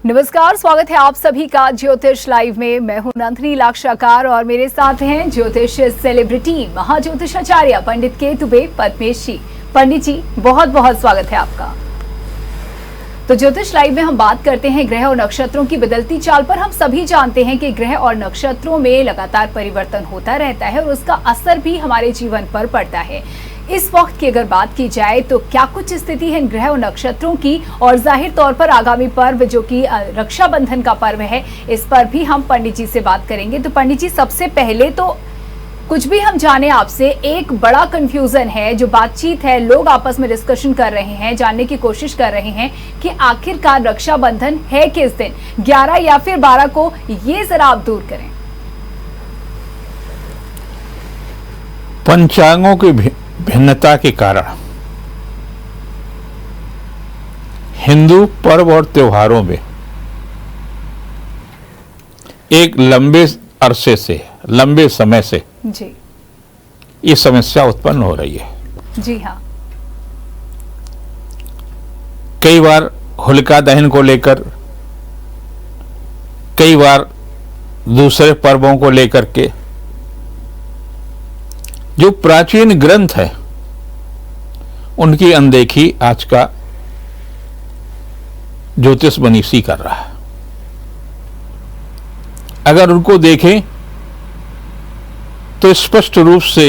नमस्कार, स्वागत है आप सभी का ज्योतिष लाइव में। मैं हूं नंदिनी लाक्षाकार और मेरे साथ हैं ज्योतिष सेलिब्रिटी महाज्योतिषाचार्य पंडित केतुबे पद्मेश जी। पंडित जी, बहुत बहुत स्वागत है आपका। तो ज्योतिष लाइव में हम बात करते हैं ग्रह और नक्षत्रों की बदलती चाल पर। हम सभी जानते हैं कि ग्रह और नक्षत्रों में लगातार परिवर्तन होता रहता है और उसका असर भी हमारे जीवन पर पड़ता है। इस वक्त की अगर बात की जाए तो क्या कुछ स्थिति है इन ग्रह और नक्षत्रों की, और जाहिर तौर पर आगामी पर्व जो कि रक्षाबंधन का पर्व है, इस पर भी हम पंडित जी से बात करेंगे। तो पंडित जी, सबसे पहले तो कुछ भी हम जाने आपसे, एक बड़ा कंफ्यूजन है, जो बातचीत है, लोग आपस में डिस्कशन कर रहे हैं, जानने की कोशिश कर रहे हैं कि आखिरकार रक्षाबंधन है किस दिन, 11 या फिर 12 को, ये जरा आप दूर करें। पंचांगों की भिन्नता के कारण हिंदू पर्व और त्योहारों में एक लंबे अरसे से, लंबे समय से जी ये समस्या उत्पन्न हो रही है। जी हाँ। कई बार होलिका दहन को लेकर, कई बार दूसरे पर्वों को लेकर के जो प्राचीन ग्रंथ है उनकी अनदेखी आज का ज्योतिष मनीषी कर रहा है। अगर उनको देखें तो स्पष्ट रूप से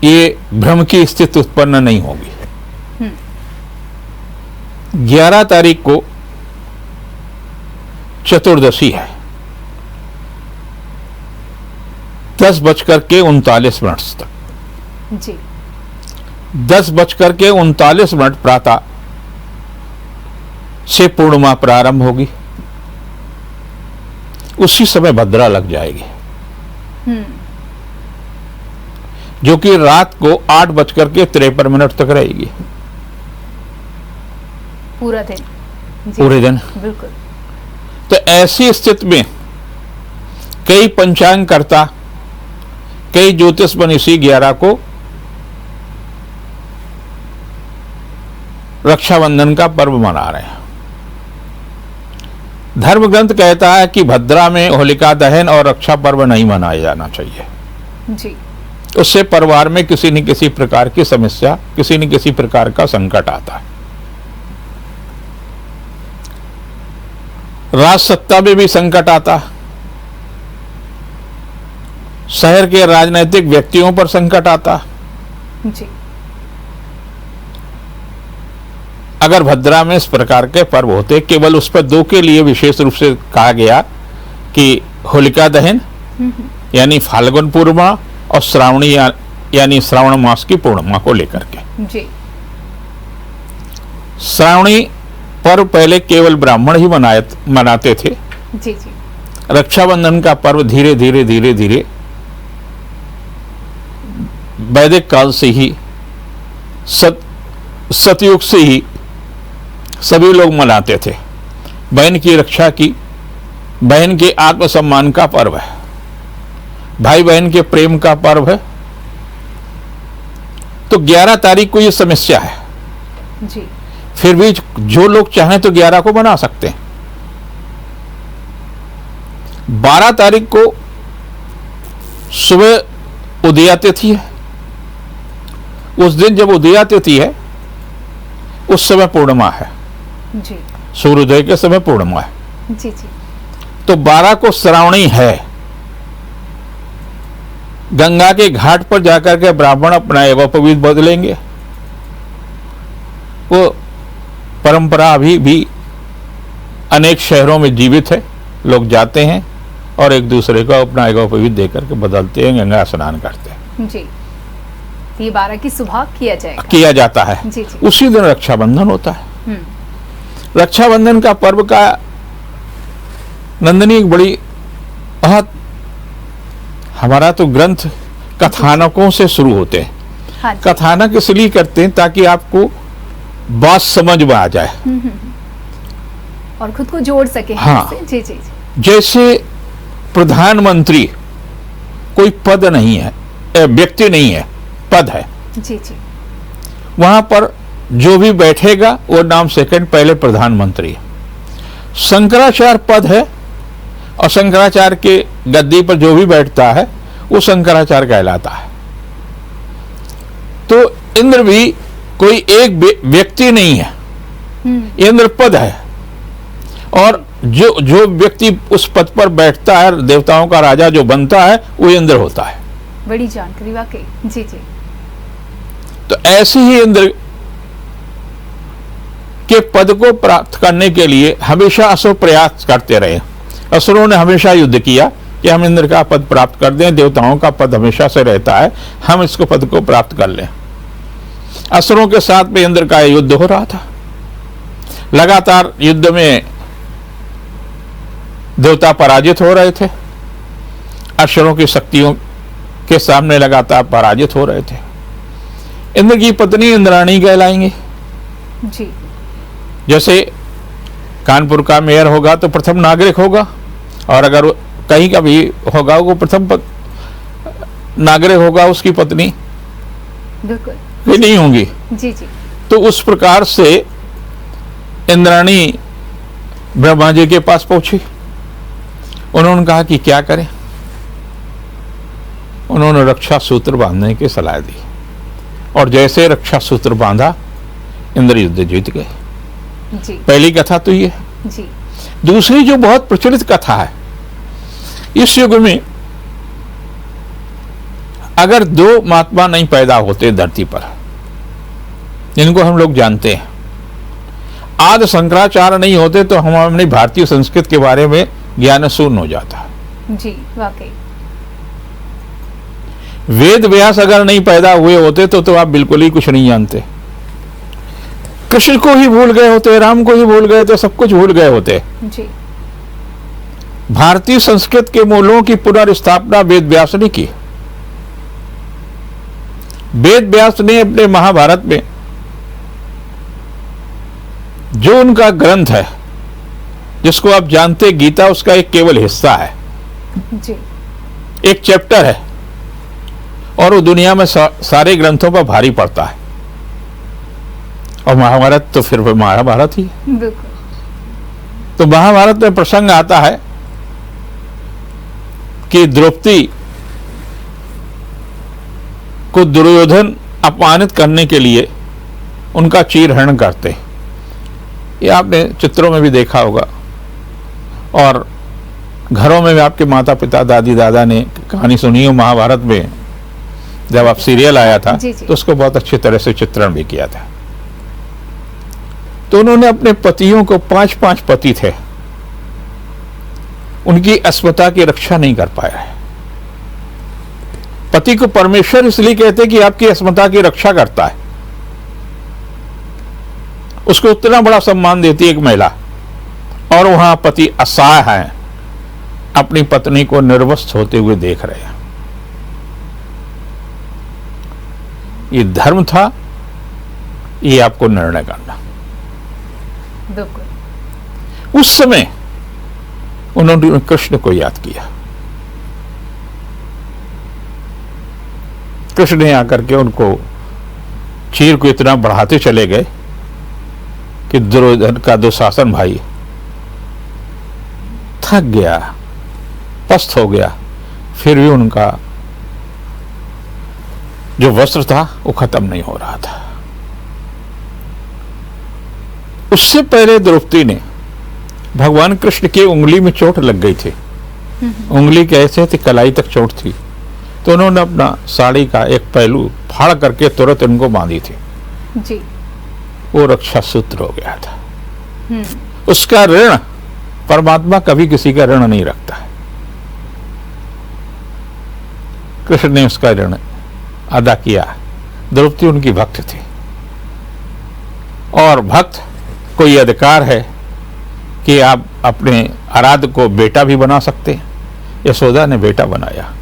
ये भ्रम की स्थिति उत्पन्न नहीं होगी। 11 तारीख को चतुर्दशी है, 10:39 तक जी। 10:39 प्रातः से पूर्णिमा प्रारंभ होगी। उसी समय भद्रा लग जाएगी, जो कि रात को 8:53 तक रहेगी। पूरा दिन पूरे दिन बिल्कुल। तो ऐसी स्थिति में कई पंचांगकर्ता, कई ज्योतिष मनीषी 11 को रक्षाबंधन का पर्व मना रहे हैं। धर्म ग्रंथ कहता है कि भद्रा में होलिका दहन और रक्षा पर्व नहीं मनाया जाना चाहिए जी। उससे परिवार में किसी न किसी प्रकार की समस्या, किसी न किसी प्रकार का संकट आता है। राज सत्ता में भी संकट आता है, शहर के राजनीतिक व्यक्तियों पर संकट आता जी। अगर भद्रा में इस प्रकार के पर्व होते, केवल उस पर 2 के लिए विशेष रूप से कहा गया कि होलिका दहन यानी फाल्गुन पूर्णिमा और श्रावणी यानी श्रावण मास की पूर्णिमा को लेकर के। जी। श्रावणी पर्व पहले केवल ब्राह्मण ही मनाते थे। जी जी। रक्षाबंधन का पर्व धीरे धीरे धीरे धीरे वैदिक काल से ही, सतयुग से ही सभी लोग मनाते थे। बहन की रक्षा की, बहन के आत्मसम्मान का पर्व है, भाई बहन के प्रेम का पर्व है। तो 11 तारीख को यह समस्या है जी। फिर भी जो लोग चाहें तो 11 को मना सकते हैं। 12 तारीख को सुबह उदया तिथि है। उस दिन जब उदया तिथि है, उस समय पूर्णिमा है जी। सूर्योदय के समय पूर्णिमा है। जी जी। तो 12 को श्रावणी है। गंगा के घाट पर जाकर के ब्राह्मण अपना यज्ञोपवीत बदलेंगे। वो परंपरा अभी भी अनेक शहरों में जीवित है। लोग जाते हैं और एक दूसरे को अपना यज्ञोपवीत देकर के बदलते हैं, गंगा स्नान करते हैं जी। ये 12 की सुबह किया जाता है। जी जी। उसी दिन रक्षाबंधन होता है। रक्षाबंधन का पर्व का नंदिनी एक बड़ी बहुत, हमारा तो ग्रंथ कथानकों से शुरू होते हैं। हाँ, कथानक इसलिए करते हैं ताकि आपको बात समझ में आ जाए और खुद को जोड़ सके। हाँ। जी जी जी। जैसे प्रधानमंत्री कोई पद नहीं है, व्यक्ति नहीं है, पद है। जी जी। वहां पर जो भी बैठेगा वो नाम सेकंड, पहले प्रधानमंत्री है। शंकराचार्य पद है और शंकराचार्य के गद्दी पर जो भी बैठता है वो शंकराचार्य कहलाता है। तो इंद्र भी कोई एक व्यक्ति नहीं है, इंद्र पद है। और जो व्यक्ति उस पद पर बैठता है, देवताओं का राजा जो बनता है, वो इंद्र होता है। बड़ी जानकारी वाकई। जी जी। तो ऐसे ही इंद्र के पद को प्राप्त करने के लिए हमेशा असुर प्रयास करते रहे। असुरों ने हमेशा युद्ध किया कि हम इंद्र का पद प्राप्त कर दें, देवताओं का पद हमेशा से रहता है, हम इसको पद को प्राप्त कर लें। असुरों के साथ में इंद्र का युद्ध हो रहा था। लगातार युद्ध में देवता पराजित हो रहे थे, असुरों की शक्तियों के सामने लगातार पराजित हो रहे थे। इंद्र की पत्नी इंद्राणी कहलाएंगे। जी। जैसे कानपुर का मेयर होगा तो प्रथम नागरिक होगा, और अगर कहीं का भी होगा वो प्रथम नागरिक होगा, उसकी पत्नी बिल्कुल भी नहीं होंगी। जी जी। तो उस प्रकार से इंद्राणी ब्रह्मा जी के पास पहुंची। उन्होंने कहा कि क्या करें। उन्होंने रक्षा सूत्र बांधने की सलाह दी, और जैसे रक्षा सूत्र बांधा, इंद्र युद्ध जीत गए। जी। पहली कथा तो ये है। जी। दूसरी जो बहुत प्रचलित कथा है, इस युग में अगर दो महात्मा नहीं पैदा होते धरती पर, जिनको हम लोग जानते हैं, आदि शंकराचार्य नहीं होते, तो हम अपनी भारतीय संस्कृत के बारे में ज्ञान शून्य हो जाता। जी वाकई। वेद व्यास अगर नहीं पैदा हुए होते तो आप बिल्कुल ही कुछ नहीं जानते। कृष्ण को ही भूल गए होते, राम को ही भूल गए तो सब कुछ भूल गए होते। जी। भारतीय संस्कृत के मूलों की पुनर्स्थापना वेद व्यास ने की। वेद व्यास ने अपने महाभारत में जो उनका ग्रंथ है, जिसको आप जानते गीता, उसका एक केवल हिस्सा है, जी। एक चैप्टर है, और वो दुनिया में सारे ग्रंथों पर भारी पड़ता है। और महाभारत तो फिर महाभारत ही है। बिल्कुल। तो महाभारत में प्रसंग आता है कि द्रौपदी को दुर्योधन अपमानित करने के लिए उनका चीरहरण करते। ये आपने चित्रों में भी देखा होगा, और घरों में भी आपके माता पिता दादी दादा ने कहानी सुनी हो। महाभारत में जब आप सीरियल आया था जी जी। तो उसको बहुत अच्छी तरह से चित्रण भी किया था। तो उन्होंने अपने पतियों को 5-5 पति थे, उनकी अस्मिता की रक्षा नहीं कर पाया है। पति को परमेश्वर इसलिए कहते कि आपकी अस्मिता की रक्षा करता है, उसको उतना बड़ा सम्मान देती है एक महिला, और वहां पति असहाय हैं, अपनी पत्नी को निर्वस्त्र होते हुए देख रहे हैं। ये धर्म था, ये आपको निर्णय करना। बिल्कुल। उस समय उन्होंने कृष्ण को याद किया। कृष्ण ने आकर के उनको चीर को इतना बढ़ाते चले गए कि दुर्योधन का दुशासन भाई थक गया, पस्त हो गया, फिर भी उनका जो वस्त्र था वो खत्म नहीं हो रहा था। उससे पहले द्रौपदी ने भगवान कृष्ण की उंगली में चोट लग गई थी। उंगली कैसे थी, कलाई तक चोट थी, तो उन्होंने अपना साड़ी का एक पहलू फाड़ करके तुरंत उनको बांधी थी। जी। वो रक्षा सूत्र हो गया था। उसका ऋण परमात्मा कभी किसी का ऋण नहीं रखता है। कृष्ण ने उसका ऋण अदा किया। द्रौपदी उनकी भक्त थी, और भक्त को यह अधिकार है कि आप अपने आराध्य को बेटा भी बना सकते हैं। यशोदा ने बेटा बनाया,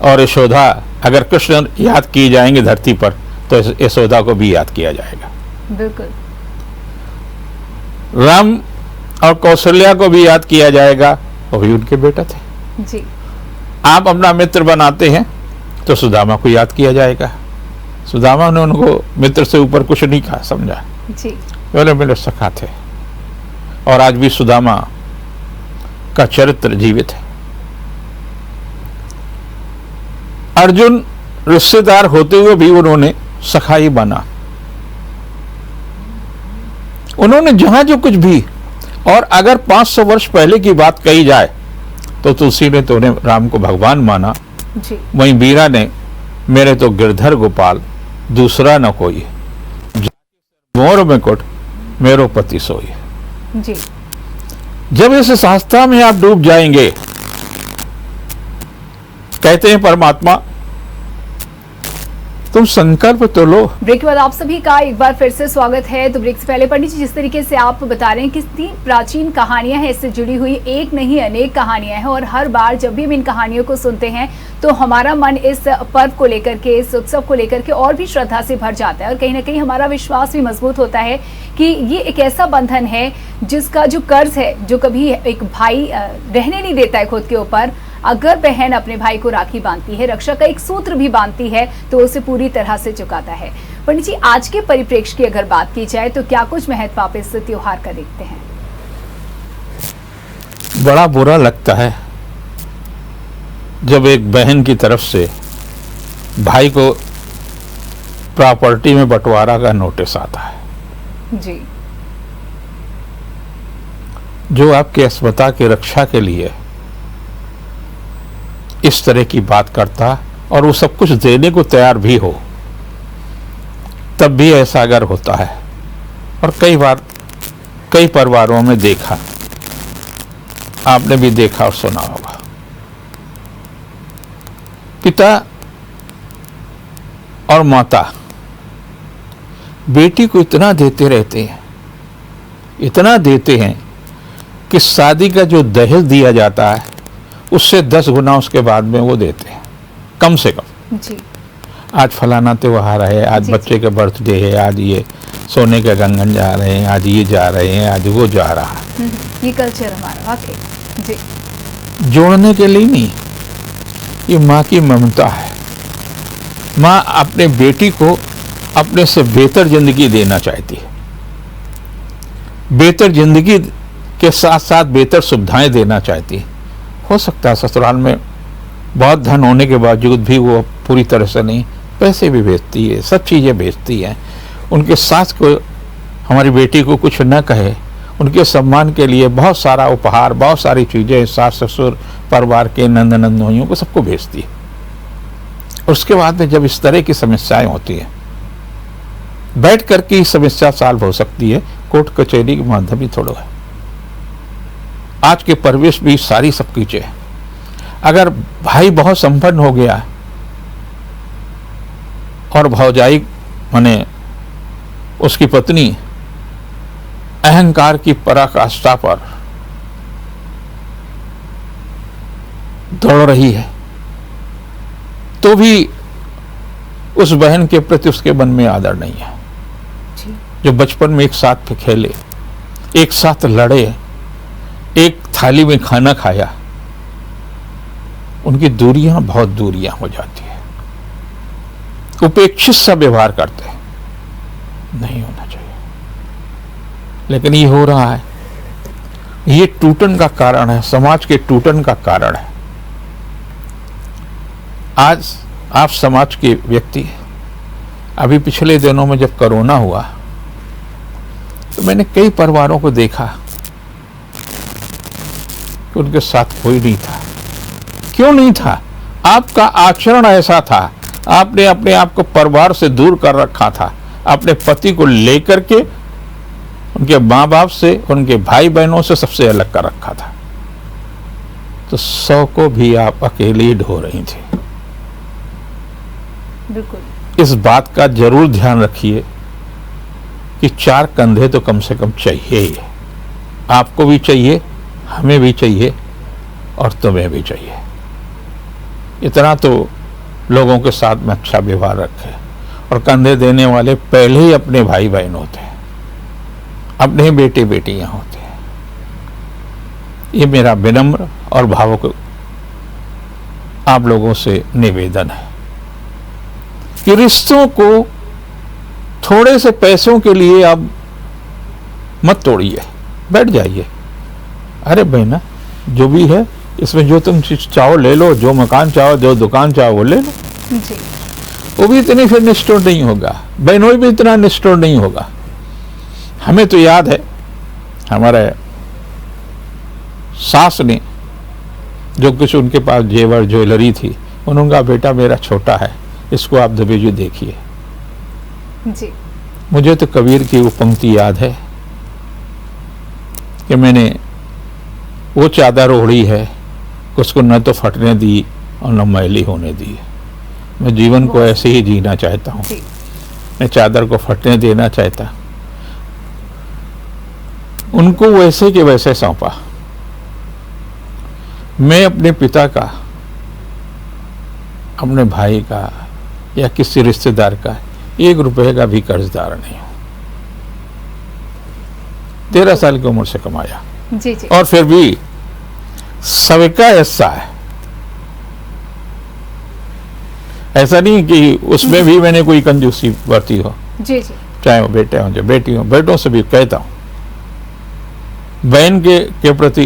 और यशोदा अगर कृष्ण याद किए जाएंगे धरती पर तो यशोदा को भी याद किया जाएगा। बिल्कुल। राम और कौशल्या को भी याद किया जाएगा, वो भी उनके बेटा थे। जी। आप अपना मित्र बनाते हैं तो सुदामा को याद किया जाएगा, सुदामा ने उनको मित्र से ऊपर कुछ नहीं कहा, समझा, जी। बोले मेरे सखा थे। और आज भी सुदामा का चरित्र जीवित है। अर्जुन रिश्तेदार होते हुए भी उन्होंने सखाई बना। उन्होंने जहां जो कुछ भी, और अगर 500 वर्ष पहले की बात कही जाए तो तुलसी ने तो उन्हें राम को भगवान माना, जी। वहीं बीरा ने मेरे तो गिरधर गोपाल दूसरा न कोई, मोर में कुट मेरो पति सोई। जी। जब इस संस्था में आप डूब जाएंगे, कहते हैं परमात्मा तुम संकल्प तो लो। ब्रेक के बाद आप सभी का एक बार फिर से स्वागत है। तो ब्रेक से पहले पंडित जी, जिस तरीके से आप बता रहे हैं कितनी प्राचीन कहानियां हैं इससे जुड़ी हुई, एक नहीं अनेक कहानियां हैं, और हर बार जब भी हम इन कहानियों को सुनते हैं तो हमारा मन इस पर्व को लेकर के, इस उत्सव को लेकर के और भी श्रद्धा से भर जाता है, और कहीं ना कहीं हमारा विश्वास भी मजबूत होता है कि ये एक ऐसा बंधन है जिसका जो कर्ज है, जो कभी एक भाई रहने नहीं देता है खुद के ऊपर, अगर बहन अपने भाई को राखी बांधती है, रक्षा का एक सूत्र भी बांधती है, तो उसे पूरी तरह से चुकाता है। पंडित जी, आज के परिप्रेक्ष्य की अगर बात की जाए तो क्या कुछ महत्व आप इस त्योहार का देखते हैं? बड़ा बुरा लगता है जब एक बहन की तरफ से भाई को प्रॉपर्टी में बंटवारा का नोटिस आता है। जी। जो आपके अस्मिता की रक्षा के लिए इस तरह की बात करता और वो सब कुछ देने को तैयार भी हो, तब भी ऐसा अगर होता है, और कई बार कई परिवारों में देखा, आपने भी देखा और सुना होगा, पिता और माता बेटी को इतना देते रहते हैं, इतना देते हैं कि शादी का जो दहेज दिया जाता है उससे 10 गुना उसके बाद में वो देते हैं, कम से कम। जी। आज फलाना त्योहार है, आज बच्चे का बर्थडे है, आज ये सोने के गंगन जा रहे हैं, आज ये जा रहे हैं, आज वो जा रहा है। ये कल्चर हमारा वाकई। जी। जोड़ने के लिए नहीं, ये माँ की ममता है। माँ अपने बेटी को अपने से बेहतर जिंदगी देना चाहती है, बेहतर जिंदगी के साथ साथ बेहतर सुविधाएं देना चाहती है। हो सकता है ससुराल में बहुत धन होने के बावजूद भी वो पूरी तरह से नहीं, पैसे भी भेजती है, सब चीज़ें भेजती हैं। उनके सास को, हमारी बेटी को कुछ न कहे, उनके सम्मान के लिए बहुत सारा उपहार, बहुत सारी चीज़ें सास ससुर परिवार के नंद नंदोइयों को सबको भेजती है। उसके बाद में जब इस तरह की समस्याएं होती हैं, बैठ करके समस्या सॉल्व हो सकती है, कोर्ट कचहरी के माध्यम ही थोड़ा है। आज के परिवेश भी सारी सब चीजें, अगर भाई बहुत संपन्न हो गया और भौजाई माने उसकी पत्नी अहंकार की पराकाष्ठा पर दौड़ रही है, तो भी उस बहन के प्रति उसके मन में आदर नहीं है। जो बचपन में एक साथ खेले, एक साथ लड़े, एक थाली में खाना खाया, उनकी दूरियां बहुत दूरियां हो जाती है, उपेक्षित सा व्यवहार करते हैं। नहीं होना चाहिए, लेकिन ये हो रहा है। ये टूटन का कारण है, समाज के टूटन का कारण है। आज आप समाज के व्यक्ति, अभी पिछले दिनों में जब कोरोना हुआ तो मैंने कई परिवारों को देखा कि उनके साथ कोई नहीं था। क्यों नहीं था? आपका आचरण ऐसा था, आपने अपने आप को परिवार से दूर कर रखा था, अपने पति को लेकर के उनके माँ बाप से, उनके भाई बहनों से सबसे अलग कर रखा था। तो 100 को भी आप अकेले ढो रही थी। बिल्कुल। इस बात का जरूर ध्यान रखिए कि 4 कंधे तो कम से कम चाहिए ही। आपको भी चाहिए, हमें भी चाहिए, और तुम्हें भी चाहिए। इतना तो लोगों के साथ में अच्छा व्यवहार रखें। और कंधे देने वाले पहले ही अपने भाई बहन होते हैं, अपने ही बेटे बेटियां होते हैं। ये मेरा विनम्र और भावुक आप लोगों से निवेदन है। कि रिश्तों को थोड़े से पैसों के लिए आप मत तोड़िए, बैठ जाइए। अरे बहना, जो भी है इसमें जो तुम चीज चाहो ले लो, जो मकान चाहो, जो दुकान चाहो वो ले लो। जी। वो भी इतनी फिर निष्ठुर नहीं होगा, बहनों भी इतना निष्ठुर नहीं होगा। हमें तो याद है हमारे सास ने, जो कुछ उनके पास जेवर ज्वेलरी थी, उन्होंने कहा बेटा मेरा छोटा है, इसको आप दबेजू देखिए। जी। मुझे तो कबीर की वो पंक्ति याद है कि मैंने वो चादर ओढ़ी है, उसको न तो फटने दी और न मैली होने दी। मैं जीवन को ऐसे ही जीना चाहता हूँ, मैं चादर को फटने देना चाहता। उनको वैसे के वैसे सौंपा। मैं अपने पिता का, अपने भाई का या किसी रिश्तेदार का 1 रुपए का भी कर्जदार नहीं हूं। 13 साल की उम्र से कमाया। जी जी। और फिर भी सबका हिस्सा है। ऐसा नहीं कि उसमें भी मैंने कोई कंजूसी बरती हो। जी जी। चाहे वो बेटे हों, चाहे बेटी हो, बेटों से भी कहता हूं बहन के प्रति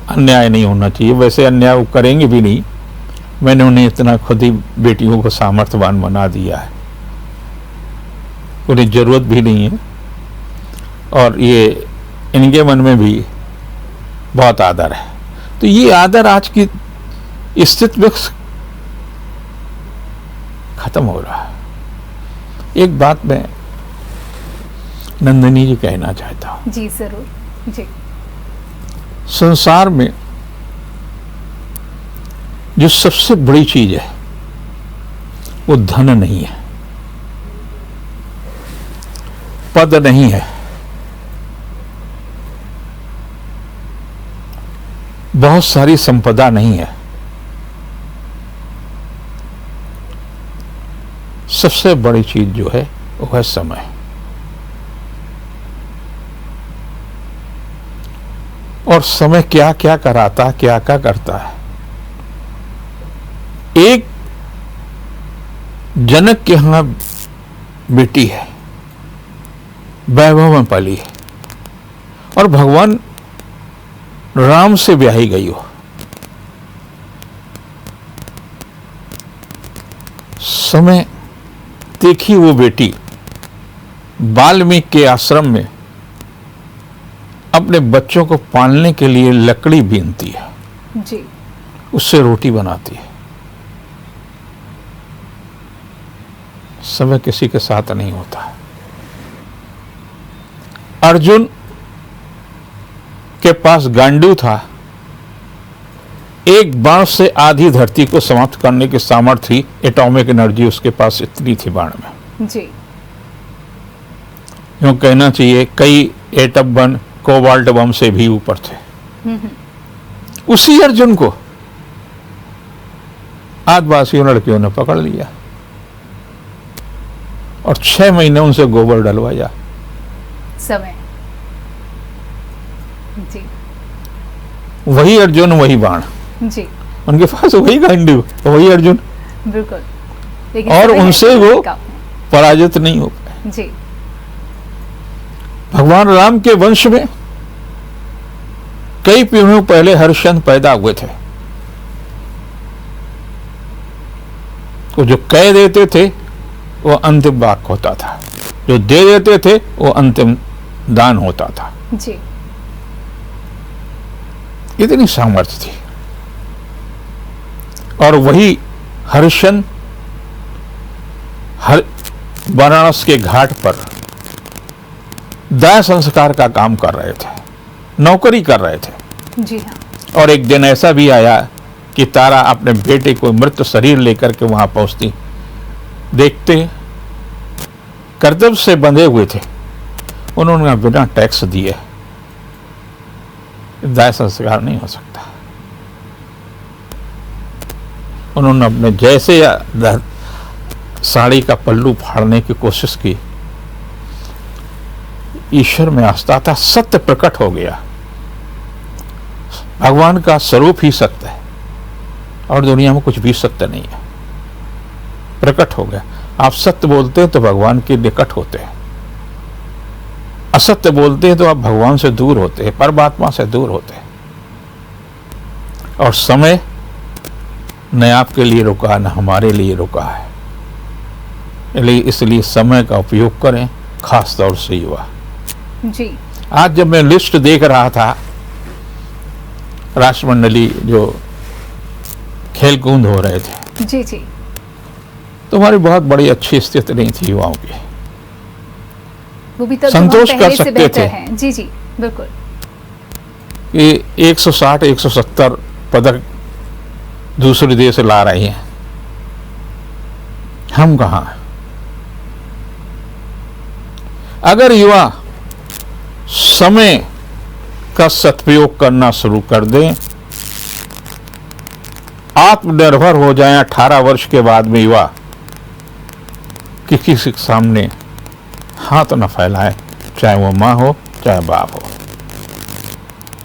अन्याय नहीं होना चाहिए। वैसे अन्याय वो करेंगे भी नहीं। मैंने उन्हें इतना खुद ही बेटियों को सामर्थ्यवान बना दिया है, उन्हें जरूरत भी नहीं है। और ये इनके मन में भी बहुत आदर है। तो ये आदर आज की स्थिति में खत्म हो रहा है। एक बात मैं नंदिनी जी कहना चाहता हूं। जी जरूर। जी। संसार में जो सबसे बड़ी चीज है वो धन नहीं है, पद नहीं है, बहुत सारी संपदा नहीं है। सबसे बड़ी चीज जो है वो है समय। और समय क्या क्या कराता है, क्या क्या करता है। एक जनक के यहां बेटी है, वैभव में पली है, और भगवान राम से ब्याही गई हो। समय देखी वो बेटी वाल्मीकि के आश्रम में अपने बच्चों को पालने के लिए लकड़ी बीनती है, जी। उससे रोटी बनाती है। समय किसी के साथ नहीं होता। अर्जुन के पास गांडू था, एक बाण से आधी धरती को समाप्त करने की सामर्थ्य थी। एटॉमिक एनर्जी उसके पास इतनी थी बाण में। जी। यूं कहना चाहिए कई एटम बम, कोबाल्ट बम से भी ऊपर थे। उसी अर्जुन को आदिवासियों लड़कियों ने पकड़ लिया और 6 महीने उनसे गोबर डलवाया। समय। जी। वही अर्जुन, वही बाण, जी। उनके पास वही गांडू, वही अर्जुन, बिल्कुल। लेकिन और समय उनसे है वो का। पराजित नहीं हो पाए। जी। भगवान राम के वंश में कई पीढ़ियों पहले हरिश्चंद्र पैदा हुए थे। तो जो कह देते थे वो अंतिम वाक्य होता था, जो दे देते थे वो अंतिम दान होता था। जी। इतनी सामर्थ्य थी। और वही हरिश्चंद्र वाराणसी के घाट पर दाह संस्कार का काम कर रहे थे, नौकरी कर रहे थे। जी हाँ। और एक दिन ऐसा भी आया कि तारा अपने बेटे को मृत शरीर लेकर के वहां पहुंचती, देखते कर्तव्य से बंधे हुए थे। उन्होंने बिना टैक्स दिए दाह संस्कार नहीं हो सकता। उन्होंने अपने जैसे साड़ी का पल्लू फाड़ने की कोशिश की। ईश्वर में आस्था था, सत्य प्रकट हो गया। भगवान का स्वरूप ही सत्य है और दुनिया में कुछ भी सत्य नहीं है। प्रकट हो गया। आप सत्य बोलते हैं तो भगवान के निकट होते हैं, असत्य बोलते हैं तो आप भगवान से दूर होते हैं, परमात्मा से दूर होते हैं। और समय न आपके लिए रुका न हमारे लिए रुका है, इसलिए समय का उपयोग करें, खास तौर से युवा। जी। आज जब मैं लिस्ट देख रहा था, राष्ट्रमंडली जो खेल कूद हो रहे थे, जी जी, तो हमारी बहुत बड़ी अच्छी स्थिति नहीं थी युवाओं की। वो भी तो संतोष पहले कर से सकते बेहतर थे हैं। जी जी, बिल्कुल। कि 160-170 पदक दूसरे देश ला रही हैं, हम कहां? अगर युवा समय का सदुपयोग करना शुरू कर दें, आत्मनिर्भर हो जाएं, 18 वर्ष के बाद में युवा किसी के सामने हाथ न फैलाएं, चाहे वो मां हो चाहे बाप हो,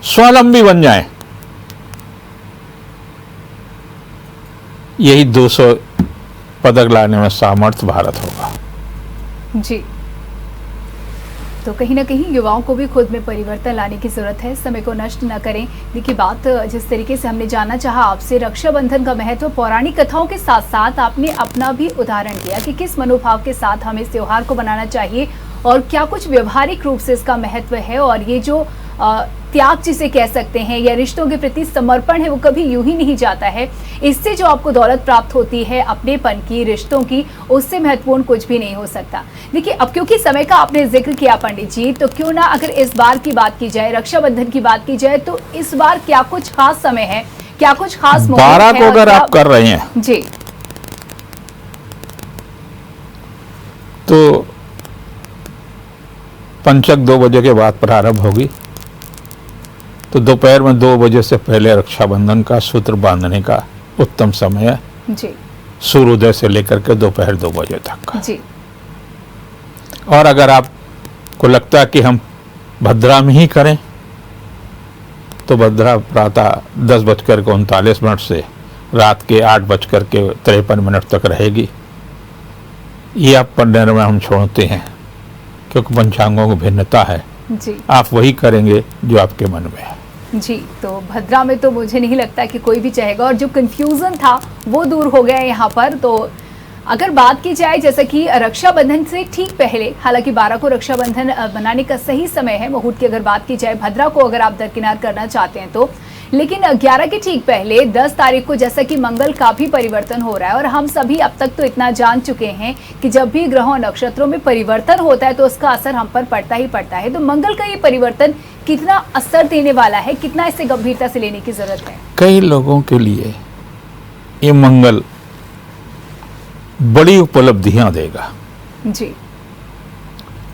स्वावलंबी बन जाएं। यही 200 पदक लाने में सामर्थ्य भारत होगा। जी, तो कहीं ना कहीं युवाओं को भी खुद में परिवर्तन लाने की जरूरत है, समय को नष्ट न करें। देखिए, बात जिस तरीके से हमने जानना चाहा आपसे रक्षाबंधन का महत्व, पौराणिक कथाओं के साथ साथ आपने अपना भी उदाहरण दिया कि किस मनोभाव के साथ हमें इस त्योहार को मनाना चाहिए और क्या कुछ व्यवहारिक रूप से इसका महत्व है। और ये जो त्याग जिसे कह सकते हैं या रिश्तों के प्रति समर्पण है, वो कभी यूं ही नहीं जाता है। इससे जो आपको दौलत प्राप्त होती है अपनेपन की, रिश्तों की, उससे महत्वपूर्ण कुछ भी नहीं हो सकता। देखिए, अब क्योंकि समय का आपने जिक्र किया पंडित जी, तो क्यों ना अगर इस बार की बात की जाए, रक्षाबंधन की बात की जाए, तो इस बार क्या कुछ खास समय है, क्या कुछ खास 12 को अगर आप कर रहे हैं जी, तो पंचक 2 बजे के बाद प्रारंभ होगी, तो दोपहर में 2 बजे से पहले रक्षाबंधन का सूत्र बांधने का उत्तम समय है जी, सूर्योदय से लेकर के दोपहर 2 बजे तक का। जी। और अगर आपको लगता है कि हम भद्रा में ही करें, तो भद्रा प्रातः 10:39 से रात के 8:53 तक रहेगी। ये आप पर निर्णय हम छोड़ते हैं, क्योंकि पंचांगों की भिन्नता है। जी, आप वही करेंगे जो आपके मन में है। जी, तो भद्रा में तो मुझे नहीं लगता कि कोई भी चाहेगा, और जो कंफ्यूजन था वो दूर हो गया यहाँ पर। तो अगर बात की जाए जैसा कि रक्षाबंधन से ठीक पहले, हालांकि 12 को रक्षाबंधन बनाने का सही समय है, मुहूर्त की अगर बात की जाए, भद्रा को अगर आप दरकिनार करना चाहते हैं तो, लेकिन 11 के ठीक पहले 10 तारीख को जैसा कि मंगल का भी परिवर्तन हो रहा है, और हम सभी अब तक तो इतना जान चुके हैं कि जब भी ग्रहों नक्षत्रों में परिवर्तन होता है तो उसका असर हम पर पड़ता ही पड़ता है। तो मंगल का ये परिवर्तन कितना असर देने वाला है, कितना इसे गंभीरता से लेने की जरूरत है? कई लोगों के लिए ये मंगल बड़ी उपलब्धियां देगा, जी,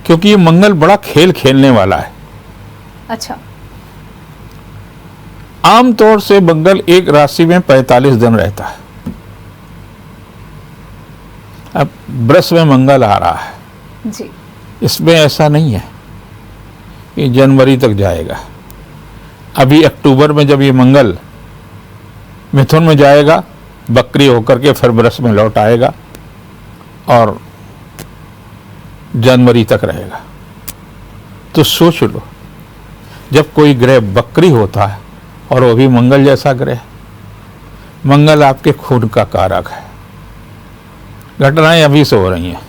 क्योंकि ये मंगल बड़ा खेल खेलने वाला है। अच्छा, आमतौर से मंगल एक राशि में 45 दिन रहता है। अब वृष में मंगल आ रहा है, जी, इसमें ऐसा नहीं है कि जनवरी तक जाएगा। अभी अक्टूबर में जब ये मंगल मिथुन में जाएगा, बकरी होकर के फिर वृष में लौट आएगा और जनवरी तक रहेगा। तो सोच लो, जब कोई ग्रह बकरी होता है और वो भी मंगल जैसा ग्रह, मंगल आपके खून का कारक है। घटनाएं अभी से हो रही हैं।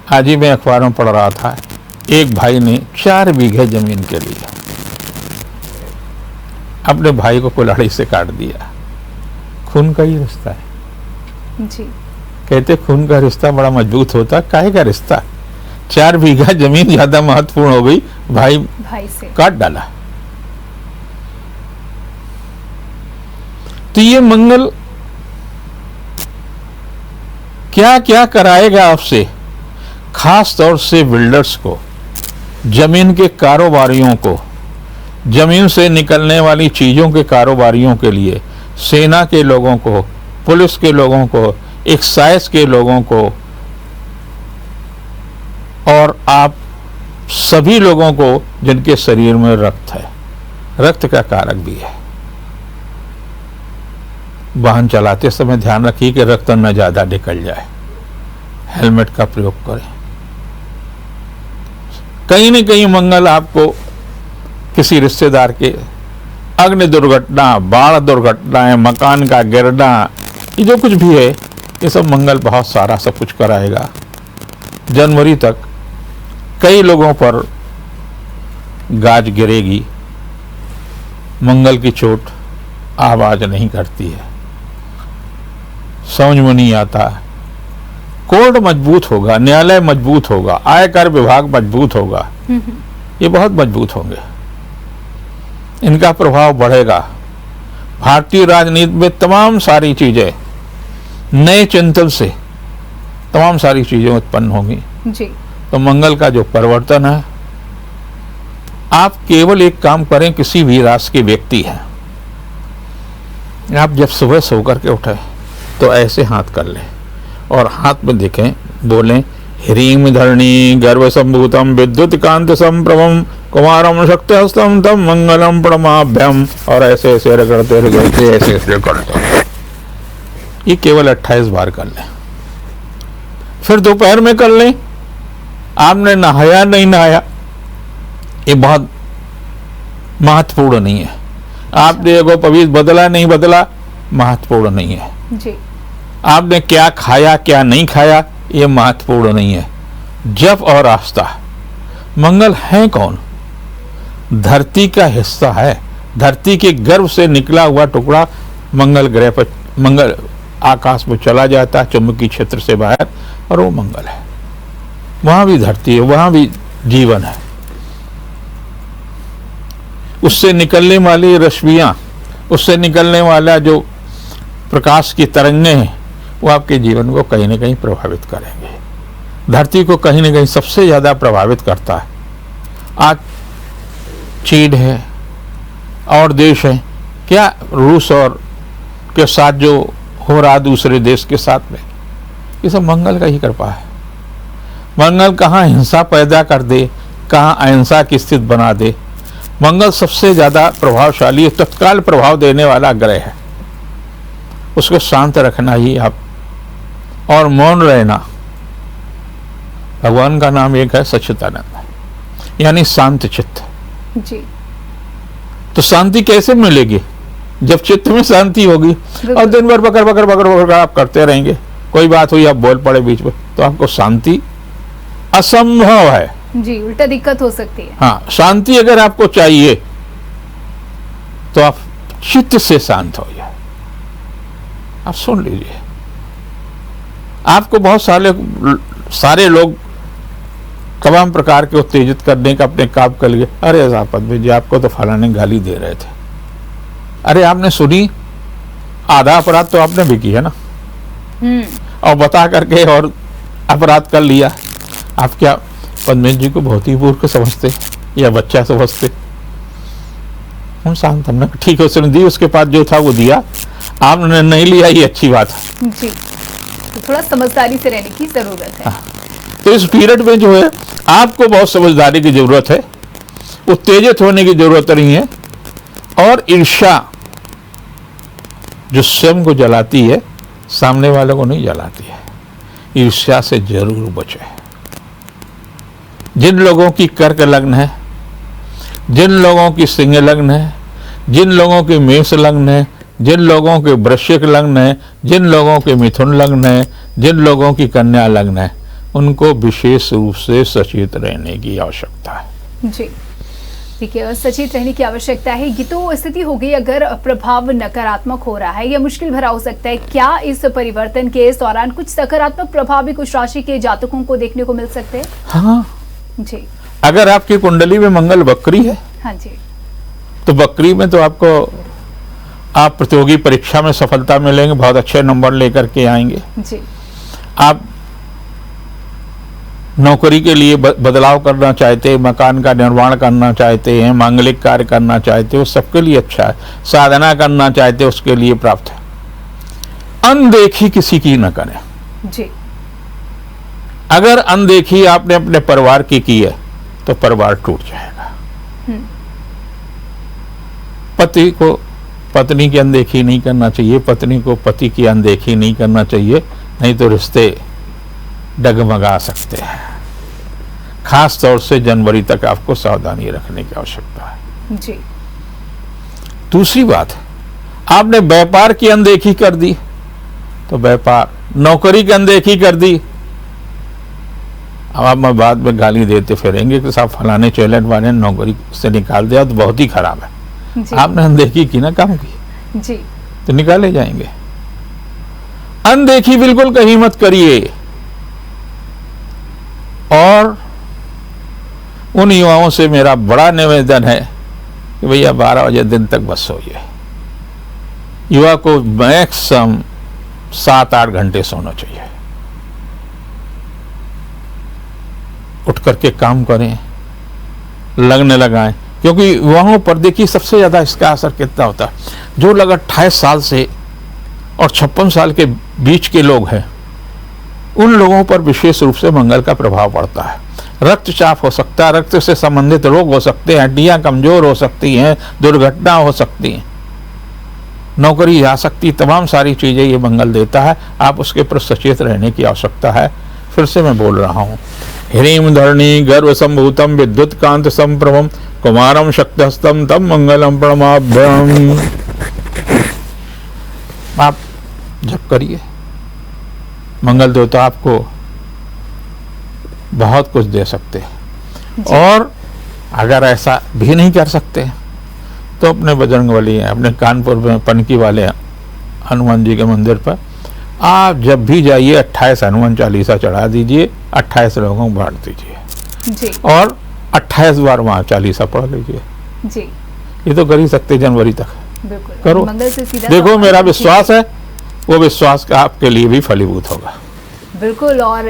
आज ही मैं अखबारों में पढ़ रहा था, एक भाई ने 4 बीघे जमीन के लिए अपने भाई को कुल्हाड़ी से काट दिया। खून का ही रिश्ता है। जी, कहते खून का रिश्ता बड़ा मजबूत होता है, काहे का रिश्ता? 4 बीघा जमीन ज्यादा महत्वपूर्ण हो गई, भाई से काट डाला। तो ये मंगल क्या क्या कराएगा आपसे, खास तौर से बिल्डर्स को, जमीन के कारोबारियों को, जमीन से निकलने वाली चीजों के कारोबारियों के लिए, सेना के लोगों को, पुलिस के लोगों को, एक्साइज के लोगों को, और आप सभी लोगों को जिनके शरीर में रक्त है, रक्त का कारक भी है। वाहन चलाते समय ध्यान रखिए कि रक्त न ज्यादा निकल जाए। हेलमेट का प्रयोग करें। कहीं न कहीं मंगल आपको किसी रिश्तेदार के अग्नि दुर्घटना, बाढ़ दुर्घटना, मकान का गिरना, ये जो कुछ भी है ये सब मंगल बहुत सारा सब कुछ कराएगा। जनवरी तक कई लोगों पर गाज गिरेगी। मंगल की चोट आवाज नहीं करती है, समझ में नहीं आता। कोर्ट मजबूत होगा, न्यायालय मजबूत होगा, आयकर विभाग मजबूत होगा, ये बहुत मजबूत होंगे, इनका प्रभाव बढ़ेगा। भारतीय राजनीति में तमाम सारी चीजें नए चिंतन से तमाम सारी चीजें उत्पन्न होंगी जी। तो मंगल का जो परिवर्तन है, आप केवल एक काम करें, किसी भी राष्ट्र के व्यक्ति हैं, आप जब सुबह सो करके उठे तो ऐसे हाथ कर लें और हाथ में देखें, बोलें ह्रीं धरणी गर्भ संभूतम विद्युत कांत संप्रभम कुमारम शक्ति हस्तम तम मंगलम प्रणमाभ्यम, और ऐसे ऐसे करते ऐसे ऐसे करते। ये केवल 28 बार कर लें। फिर दोपहर में कर लें। आपने नहाया नहीं नहाया, ये बहुत महत्वपूर्ण नहीं है। आपने एगो पवित्र बदला नहीं बदला, महत्वपूर्ण नहीं है जी। आपने क्या खाया क्या नहीं खाया, ये महत्वपूर्ण नहीं है। जप और आस्था। मंगल है कौन? धरती का हिस्सा है, धरती के गर्भ से निकला हुआ टुकड़ा मंगल ग्रह पर, मंगल आकाश में चला जाता है चुंबकीय क्षेत्र से बाहर, और वो मंगल है। वहां भी धरती है, वहां भी जीवन है। उससे निकलने वाली रश्मियां, उससे निकलने वाला जो प्रकाश की तरंगें हैं, वो आपके जीवन को कहीं ना कहीं प्रभावित करेंगे। धरती को कहीं ना कहीं सबसे ज्यादा प्रभावित करता है। आज चीन है और देश है, क्या रूस और के साथ जो हो रहा दूसरे देश के साथ में, ये सब मंगल का ही कृपा है। मंगल कहाँ हिंसा पैदा कर दे, कहाँ अहिंसा की स्थिति बना दे। मंगल सबसे ज्यादा प्रभावशाली, तत्काल प्रभाव देने वाला ग्रह है। उसको शांत रखना ही आप, और मौन रहना। भगवान का नाम एक है सच्चिदानंद, यानी शांत चित्त जी। तो शांति कैसे मिलेगी? जब चित्त में शांति होगी। और दिन भर बकर बकर बकर बकर आप करते रहेंगे, कोई बात हुई आप बोल पड़े बीच में, तो आपको शांति असंभव है जी, उल्टा दिक्कत हो सकती है। हाँ, शांति अगर आपको चाहिए तो आप चित्त से शांत हो जाए। आप सुन लीजिए, आपको बहुत सारे लोग तमाम प्रकार के उत्तेजित करने का अपने काम कर लिए। अरे पद्म जी, आपको तो फलाने गाली दे रहे थे। अरे आपने सुनी, आधा अपराध तो आपने भी किया ना, और बता करके और अपराध कर लिया। आप क्या पद्मेश जी को बहुत ही मूर्ख समझते या बच्चा समझते? हम शांत, हमने ठीक है, उसने दी, उसके पास जो था वो दिया, आपने नहीं लिया, ये अच्छी बात है जी। तो थोड़ा समझदारी से रहने की जरूरत है। तो इस पीरियड में जो है आपको बहुत समझदारी की जरूरत है, उत्तेजित होने की जरूरत नहीं है। और ईर्ष्या जो स्वयं को जलाती है, सामने वाले को नहीं जलाती है। ईर्ष्या से जरूर बचे। जिन लोगों की कर्क लग्न है, जिन लोगों की सिंह लग्न है, जिन लोगों की मेष लग्न है, जिन लोगों के वृश्चिक लग्न है, जिन लोगों के मिथुन लग्न है, जिन लोगों की कन्या लग्न है, उनको विशेष रूप से सचेत रहने की आवश्यकता है जी। देखिए, सचेत रहने की आवश्यकता है। ये तो स्थिति हो गई अगर प्रभाव नकारात्मक हो रहा है या मुश्किल भरा हो सकता है। क्या इस परिवर्तन के इस दौरान कुछ सकारात्मक प्रभाव भी कुछ राशि के जातकों को देखने को मिल सकते हैं? हाँ जी। अगर आपकी कुंडली में मंगल वक्री है, हाँ जी, तो वक्री में तो आपको, आप प्रतियोगी परीक्षा में सफलता मिलेंगे, बहुत अच्छे नंबर लेकर के आएंगे जी। आप नौकरी के लिए बदलाव करना चाहते हैं, मकान का निर्माण करना चाहते हैं, मांगलिक कार्य करना चाहते हो, सबके लिए अच्छा है। साधना करना चाहते हो, उसके लिए प्राप्त है। अनदेखी किसी की न करें जी। अगर अनदेखी आपने अपने परिवार की है तो परिवार टूट जाएगा। पति को पत्नी की अनदेखी नहीं करना चाहिए, पत्नी को पति की अनदेखी नहीं करना चाहिए, नहीं तो रिश्ते डगमगा सकते हैं। खास तौर से जनवरी तक आपको सावधानी रखने की आवश्यकता है। जी। दूसरी बात, आपने व्यापार की अनदेखी कर दी तो व्यापार, नौकरी की अनदेखी कर दी, अब आप मैं बाद में गाली देते फिरेंगे कि साहब फलाने चैलेंज वाले नौकरी से निकाल दिया तो बहुत ही खराब है। जी। आपने अनदेखी की ना, काम की, जी। तो निकाले जाएंगे। अनदेखी बिल्कुल कहीं मत करिए। और उन युवाओं से मेरा बड़ा निवेदन है कि भैया 12 बजे दिन तक बस सोइए। युवा को मैक्सिमम 7-8 घंटे सोना चाहिए। उठ करके काम करें, लगने लगाएं, क्योंकि वहां पर देखिए सबसे ज्यादा इसका असर कितना होता है। जो लोग 28 साल से और 56 साल के बीच के लोग हैं, उन लोगों पर विशेष रूप से मंगल का प्रभाव पड़ता है। रक्तचाप हो सकता है, रक्त से संबंधित रोग हो सकते हैं, हड्डियां कमजोर हो सकती हैं, दुर्घटना हो सकती हैं, नौकरी जा सकती, तमाम सारी चीजें ये मंगल देता है। आप उसके प्रति सचेत रहने की आवश्यकता है। फिर से मैं बोल रहा हूँ, ह्रीं धरणी गर्भ संभूतम विद्युत कांत संप्रभम कुमारम शक्तहस्तम तम मंगलम प्रणमाभ्यम। आप जप करिए, मंगल देवता आपको बहुत कुछ दे सकते हैं। और अगर ऐसा भी नहीं कर सकते तो अपने बजरंगबली हैं, अपने कानपुर में पनकी वाले हनुमान जी के मंदिर पर आप जब भी जाइए 28 हनुमान चालीसा चढ़ा दीजिए, 28 लोगों को बांट दीजिए जी। और 28 बार वहाँ चालीसा पढ़ लीजिए। जी। ये तो कर ही सकते जनवरी तक, बिल्कुल करो। मंगल से सीधा देखो संबंध मेरा रखिए। विश्वास है, वो विश्वास का आपके लिए भी फलीभूत होगा। बिल्कुल, और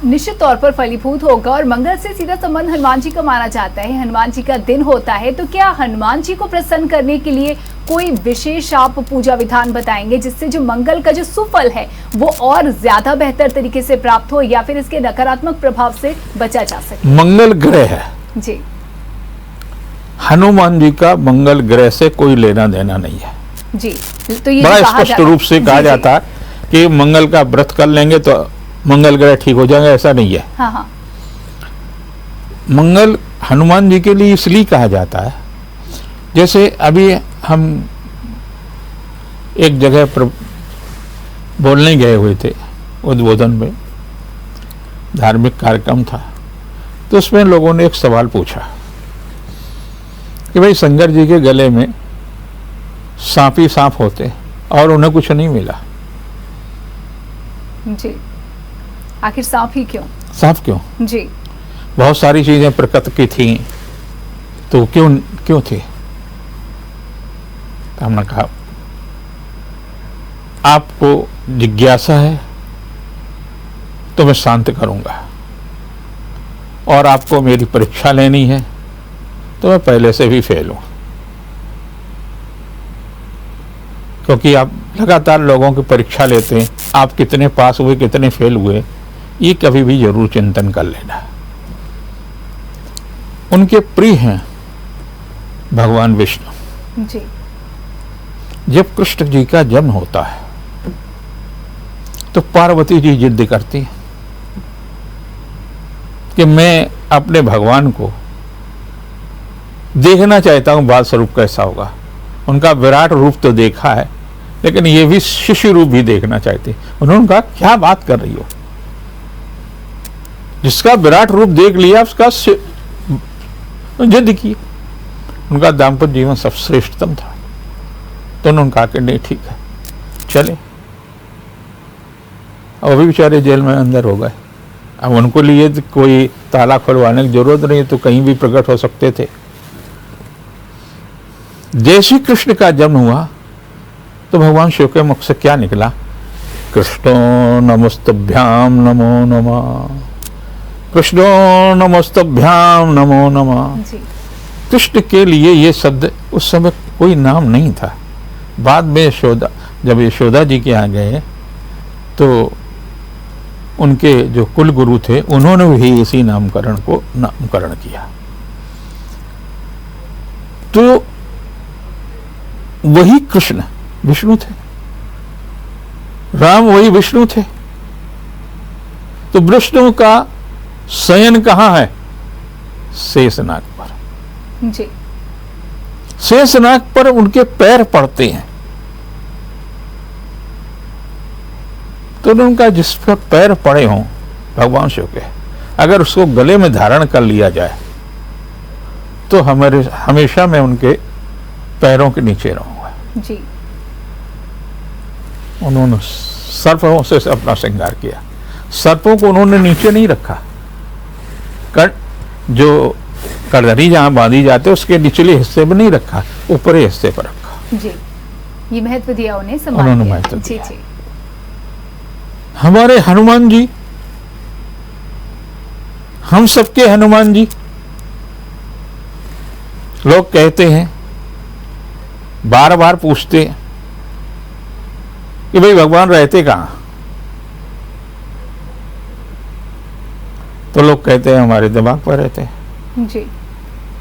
निश्चित तौर पर फलीभूत होगा। और मंगल से सीधा संबंध हनुमान जी का माना जाता है, हनुमान जी का दिन होता है। तो क्या हनुमान जी को प्रसन्न करने के लिए कोई विशेष आप पूजा विधान बताएंगे जिससे जो मंगल का जो सुफल है वो और ज्यादा बेहतर तरीके से प्राप्त हो, या फिर इसके नकारात्मक प्रभाव से बचा जा सके? मंगल ग्रह है जी। हनुमान जी का, मंगल ग्रह से कोई लेना देना नहीं है। जी। तो ये बड़ा जो कहा स्पष्ट रूप से कहा जी, जी। जाता है कि मंगल का व्रत कर लेंगे तो मंगल ग्रह ठीक हो जाएगा, ऐसा नहीं है। हाँ हाँ। मंगल हनुमान जी के लिए इसलिए कहा जाता है, जैसे अभी हम एक जगह पर बोलने गए हुए थे, उद्बोधन में धार्मिक कार्यक्रम था, तो उसमें लोगों ने एक सवाल पूछा कि भाई शंकर जी के गले में सांप ही सांप होते और उन्हें कुछ नहीं मिला, जी, आखिर सांप ही क्यों? सांप क्यों? जी। बहुत सारी चीजें प्रकृति की थी, तो क्यों थी? तो हमने कहा आपको जिज्ञासा है तो मैं शांत करूंगा, और आपको मेरी परीक्षा लेनी है तो मैं पहले से भी फेल हूं, क्योंकि आप लगातार लोगों की परीक्षा लेते हैं, आप कितने पास हुए कितने फेल हुए ये कभी भी जरूर चिंतन कर लेना। उनके प्रिय हैं भगवान विष्णु। जी। जब कृष्ण जी का जन्म होता है तो पार्वती जी जिद करती है कि मैं अपने भगवान को देखना चाहता हूं, बाल स्वरूप कैसा होगा। उनका विराट रूप तो देखा है, लेकिन ये भी शिशु रूप भी देखना चाहते। उन्होंने कहा क्या बात कर रही हो, जिसका विराट रूप देख लिया उसका जिद की। उनका दाम्पत्य जीवन सबसे श्रेष्ठतम था, तो उन्होंने कहा कि नहीं ठीक है चले। अब अभी बेचारे जेल में अंदर हो गए। अब उनको लिए कोई ताला खुलवाने की जरूरत नहीं, तो कहीं भी प्रकट हो सकते थे। जैसे कृष्ण का जन्म हुआ तो भगवान शिव के मुख से क्या निकला? कृष्णो नमस्तभ्याम नमो नमः, कृष्णो नमस्तभ्याम नमो नमः। जी। कृष्ण के लिए ये शब्द उस समय कोई नाम नहीं था। बाद में यशोदा, जब यशोदा जी के यहाँ गए तो उनके जो कुल गुरु थे उन्होंने भी इसी नामकरण किया। तो वही कृष्ण विष्णु थे, राम वही विष्णु थे। तो विष्णु का शयन कहाँ है? शेषनाग पर। जी। शेषनाग पर उनके पैर पड़ते हैं। तो उनका जिस पर पैर पड़े हों भगवान शिव के, अगर उसको गले में धारण कर लिया जाए तो हमारे हमेशा मैं उनके पैरों के नीचे रहूंगा। जी। उन्होंने सर्पों से अपना श्रृंगार किया। सर्पों को उन्होंने नीचे नहीं रखा, जो करदरी जहां बांधी जाते उसके निचले हिस्से में नहीं रखा, ऊपरी हिस्से पर रखा। जी, ये महत्व दिया उन्हें, सम्मान उन्होंने दिया। महत्व जी दिया। जी। हमारे हनुमान जी, हम सबके हनुमान जी, लोग कहते हैं, बार बार पूछते हैं कि भाई भगवान रहते कहां? तो लोग कहते हैं हमारे दिमाग पर रहते हैं। जी।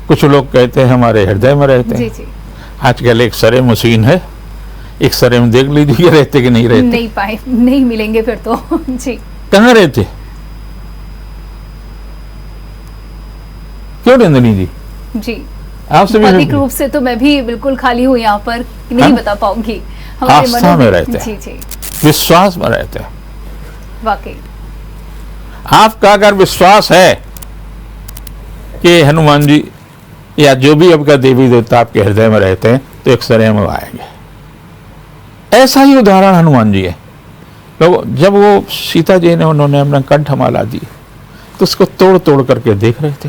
कुछ लोग कहते हैं हमारे हृदय में रहते जी हैं। जी। आजकल एक सरे मशीन है, एक सरे में देख लीजिए रहते कि नहीं रहते। नहीं पाए, नहीं मिलेंगे फिर तो। जी। कहां रहते? क्यों नंदिनी जी? जी, आपसे भौतिक भी रूप से तो मैं भी बिल्कुल खाली हूँ यहाँ पर, नहीं हाँ? बता पाऊंगी। आस्था में रहते हैं। जी जी, विश्वास में रहते हैं। वाकई। आपका अगर विश्वास है कि हनुमान जी या जो भी आपका देवी देवता आपके हृदय में रहते हैं तो एक सरे में आएंगे। ऐसा ही उदाहरण हनुमान जी है। तो जब वो सीता जी ने उन्होंने अपना कंठमाला दी तो उसको तोड़ तोड़ करके देख रहे थे।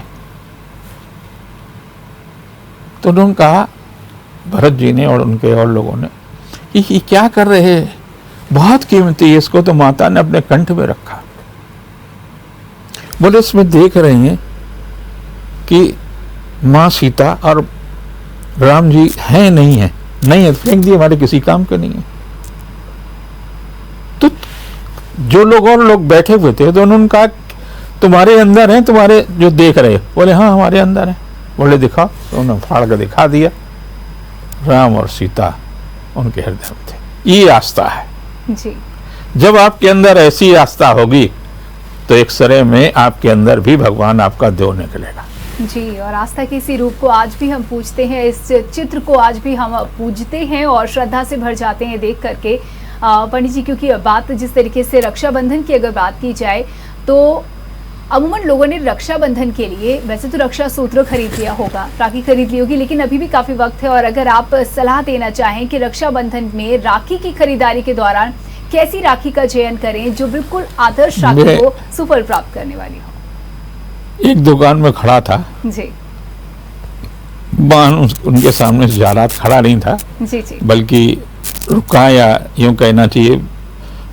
तो उन्होंने कहा, भरत जी ने और उनके और लोगों ने, कि ये क्या कर रहे हैं, बहुत कीमती है, इसको तो माता ने अपने कंठ में रखा। बोले इसमें देख रहे हैं कि माँ सीता और राम जी हैं नहीं है, नहीं है, फेंक दिए, हमारे किसी काम के नहीं है। तो जो लोग और लोग बैठे हुए थे तो उन्होंने कहा तुम्हारे अंदर है, तुम्हारे जो देख रहे? बोले हाँ हमारे अंदर है। बोले दिखाओ। तो उन्होंने फाड़ कर दिखा दिया, राम और सीता उनके हृदय में थे। ये आस्था है। जी। जब आपके अंदर ऐसी आस्था होगी तो एक सरे में आपके अंदर भी भगवान आपका देव निकलेगा। जी, और आस्था के इसी रूप को आज भी हम पूजते हैं, इस चित्र को आज भी हम पूजते हैं और श्रद्धा से भर जाते हैं देख करके। पंडित जी, क्योंकि बात जिस तरीके से रक्षाबंधन की अगर बात की जाए तो अमूमन लोगों ने रक्षाबंधन के लिए वैसे तो रक्षा सूत्र खरीद लिया होगा, राखी खरीद ली होगी, लेकिन अभी भी काफी वक्त है। और अगर आप सलाह देना चाहें कि रक्षाबंधन में राखी की खरीदारी के दौरान कैसी राखी का चयन करें जो बिल्कुल आदर्श राखी को सुफल प्राप्त करने वाली हो। एक दुकान में खड़ा था जी वाहन, उनके सामने से जा रहा, खड़ा नहीं था, जी जी, बल्कि रुका, या यूं कहना चाहिए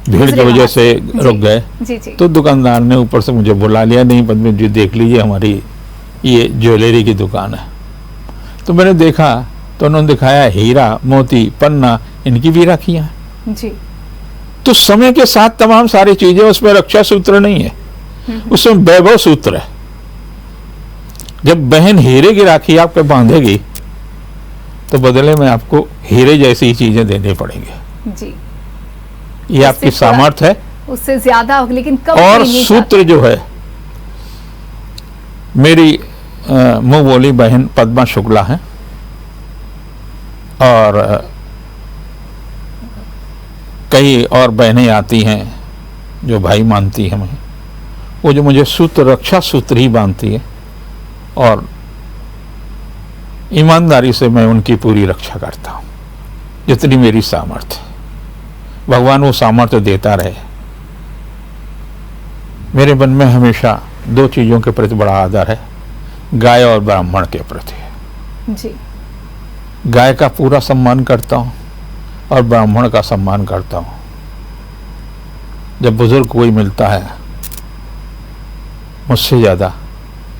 भीड़ की वजह से रुक गए। जी जी, तो दुकानदार ने ऊपर से मुझे बुला लिया, नहीं पद्मी जी देख लीजिए हमारी ये ज्वेलरी की दुकान है। तो मैंने देखा तो उन्होंने दिखाया हीरा मोती पन्ना, इनकी भी राखियां। जी तो समय के साथ तमाम सारी चीजें, उसमें रक्षा सूत्र नहीं है, उसमें वैभव सूत्र है। जब बहन हीरे की राखी आपको बांधेगी तो बदले में आपको हीरे जैसी ही चीजें देनी पड़ेंगी। जी, ये आपकी सामर्थ्य है। उससे ज्यादा, लेकिन कम और नहीं सूत्र जो है, मेरी मुंह बोली बहन पद्मा शुक्ला है और कई और बहनें आती हैं जो भाई मानती हैं मुझे, वो जो मुझे सूत्र रक्षा सूत्र ही बांधती है और ईमानदारी से मैं उनकी पूरी रक्षा करता हूँ जितनी मेरी सामर्थ्य है। भगवान वो सामर्थ्य देता रहे। मेरे मन में हमेशा दो चीज़ों के प्रति बड़ा आदर है, गाय और ब्राह्मण के प्रति। जी, गाय का पूरा सम्मान करता हूँ और ब्राह्मण का सम्मान करता हूँ। जब बुजुर्ग कोई मिलता है मुझसे ज़्यादा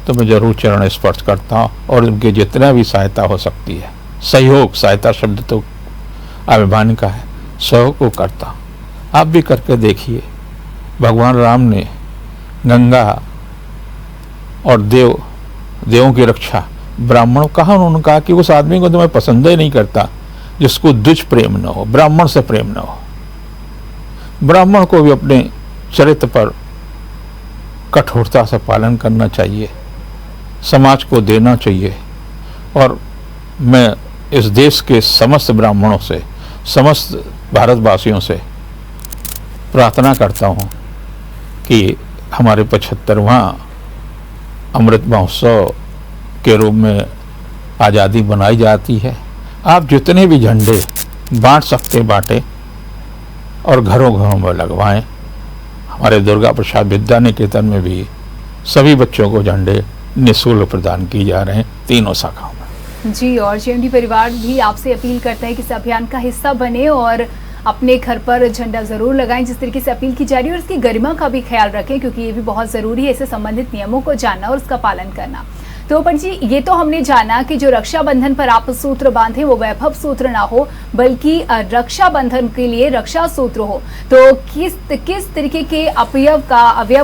तो मैं जरूर चरण स्पर्श करता हूँ और उनकी जितना भी सहायता हो सकती है, सहयोग, सहायता शब्द तो अभिमान का है, सहयोग को करता हूँ। आप भी करके देखिए। भगवान राम ने गंगा और देवों की रक्षा ब्राह्मणों कहा, उन्होंने कहा कि उस आदमी को तो मैं पसंद ही नहीं करता जिसको द्विज प्रेम न हो, ब्राह्मण से प्रेम न हो। ब्राह्मण को भी अपने चरित्र पर कठोरता से पालन करना चाहिए, समाज को देना चाहिए। और मैं इस देश के समस्त ब्राह्मणों से, समस्त भारतवासियों से प्रार्थना करता हूँ कि हमारे 75वां अमृत महोत्सव के रूप में आज़ादी बनाई जाती है। आप जितने भी झंडे बांट सकते बांटें और घरों घरों में लगवाएं। हमारे दुर्गा प्रसाद विद्या निकेतन में भी सभी बच्चों को झंडे निःशुल्क प्रदान किए जा रहे हैं, तीनों शाखाओं में। जी, और जेएमडी परिवार भी आपसे अपील करता है कि इस अभियान का हिस्सा बने और अपने घर पर झंडा जरूर लगाएं, जिस तरीके से अपील की जा रही है, और इसकी गरिमा का भी ख्याल रखें, क्योंकि ये भी बहुत जरूरी है इससे संबंधित नियमों को जानना और उसका पालन करना। तो पंडित जी, ये तो हमने जाना कि जो रक्षाबंधन पर आप सूत्र बांधे वो वैभव सूत्र ना हो, बल्कि रक्षाबंधन के लिए रक्षा सूत्र हो। तो किस तरीके के अवयव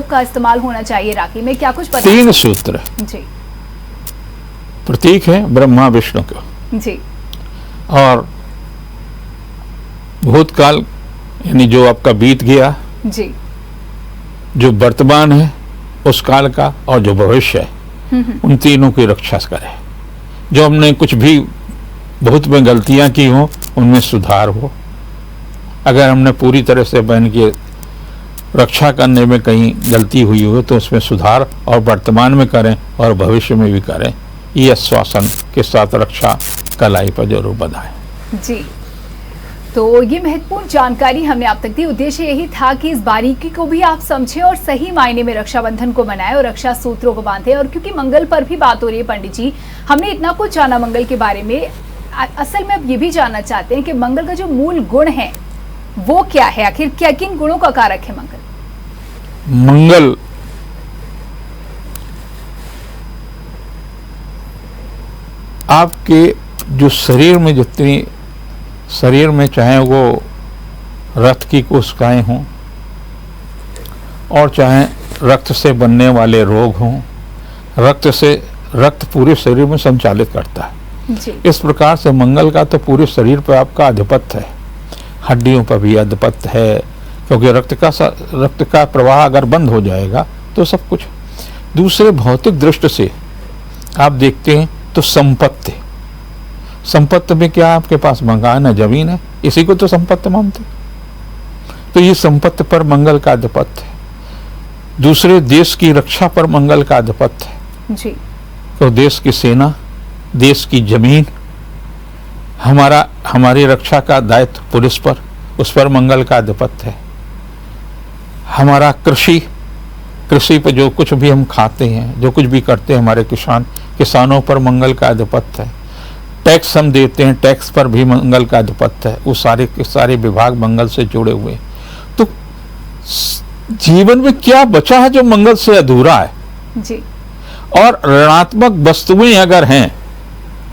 का इस्तेमाल होना चाहिए राखी में, क्या कुछ पता? 3 सूत्र जी, प्रतीक है ब्रह्मा विष्णु का जी, और भूतकाल यानी जो आपका बीत गया, जी, जो वर्तमान है उस काल का, और जो भविष्य है, उन तीनों की रक्षा करें। जो हमने कुछ भी बहुत में गलतियां की हो उनमें सुधार हो। अगर हमने पूरी तरह से बहन की रक्षा करने में कहीं गलती हुई हो तो उसमें सुधार और वर्तमान में करें और भविष्य में भी करें। ये आश्वासन के साथ रक्षा कलाई पर जरूर बधाएं। जी, तो ये महत्वपूर्ण जानकारी हमने आप तक दी। उद्देश्य यही था कि इस बारीकी को भी आप समझें और सही मायने में रक्षाबंधन को मनाएं और रक्षा सूत्रों को बांधें। और क्योंकि मंगल पर भी बात हो रही है पंडित जी, हमने इतना कुछ जाना मंगल के बारे में, असल में अब ये भी जानना चाहते हैं कि मंगल का जो मूल गुण है वो क्या है, आखिर क्या किन गुणों का कारक है मंगल? मंगल आपके जो शरीर में जितनी शरीर में चाहे वो रक्त की कोशिकाएं हों और चाहे रक्त से बनने वाले रोग हों, रक्त पूरे शरीर में संचालित करता है जी। इस प्रकार से मंगल का तो पूरे शरीर पर आपका आधिपत्य है, हड्डियों पर भी आधिपत्य है, क्योंकि रक्त का प्रवाह अगर बंद हो जाएगा तो सब कुछ। दूसरे भौतिक दृष्टि से आप देखते हैं तो संपत्ति में क्या आपके पास मकान है, जमीन है, इसी को तो संपत्ति मानते। तो ये संपत्ति पर मंगल का आधिपत्य है। दूसरे देश की रक्षा पर मंगल का आधिपत्य है जी। तो देश की सेना, देश की जमीन, हमारी रक्षा का दायित्व पुलिस पर, उस पर मंगल का आधिपत्य है। हमारा कृषि पर जो कुछ भी हम खाते हैं, जो कुछ भी करते हैं, हमारे किसानों पर मंगल का आधिपत्य है। टैक्स हम देते हैं, टैक्स पर भी मंगल का आधिपत्य है। वो सारे के सारे विभाग मंगल से जुड़े हुए। तो जीवन में क्या बचा है जो मंगल से अधूरा है? जी। और ऋणात्मक वस्तुएं अगर हैं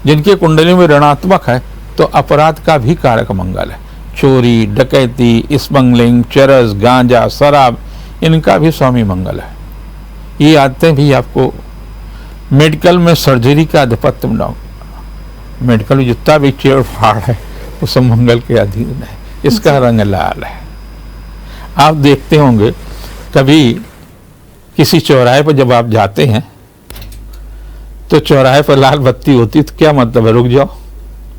जिनके कुंडली में ऋणात्मक है तो अपराध का भी कारक मंगल है। चोरी, डकैती, स्मगलिंग, चरस, गांजा, शराब, इनका भी स्वामी मंगल है। ये आदतें भी आपको मेडिकल में सर्जरी का आधिपत्य बनाओ। मेडिकल में जितना भी चेड़ फाड़ है वो सब मंगल के अधीन है। इसका रंग लाल है। आप देखते होंगे कभी किसी चौराहे पर जब आप जाते हैं तो चौराहे पर लाल बत्ती होती तो क्या मतलब है, रुक जाओ,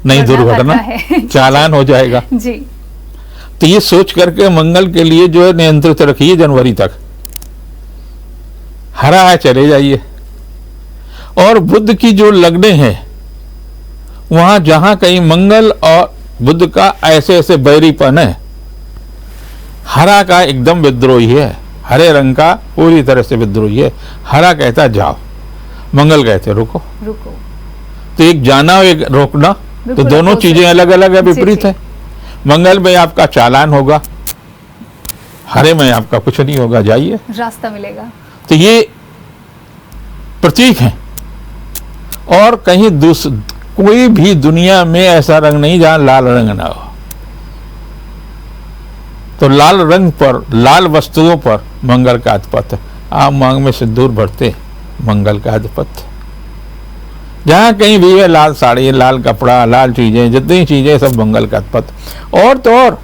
नहीं दुर्घटना, चालान हो जाएगा जी। तो ये सोच करके मंगल के लिए जो है नियंत्रित रखिए जनवरी तक। हरा है चले जाइए। और बुध की जो लगने हैं वहां जहां कहीं मंगल और बुध का ऐसे बैरीपन है, हरा का एकदम विद्रोही है, हरे रंग का पूरी तरह से विद्रोही है। हरा कहता जाओ, मंगल कहते रुको। तो एक जाना और एक रोकना, तो दोनों चीजें अलग अलग है, विपरीत है। मंगल में आपका चालान होगा, हरे में आपका कुछ नहीं होगा, जाइए, रास्ता मिलेगा। तो ये प्रतीक है। और कहीं कोई भी दुनिया में ऐसा रंग नहीं जहां लाल रंग ना हो। तो लाल रंग पर, लाल वस्तुओं पर मंगल का आधिपत्य। आप मांग में सिंदूर भरते, मंगल का आधिपत्य। जहां कहीं भी है लाल साड़ी, लाल कपड़ा, लाल चीजें, जितनी चीजें सब मंगल का आधिपत्य। और तो और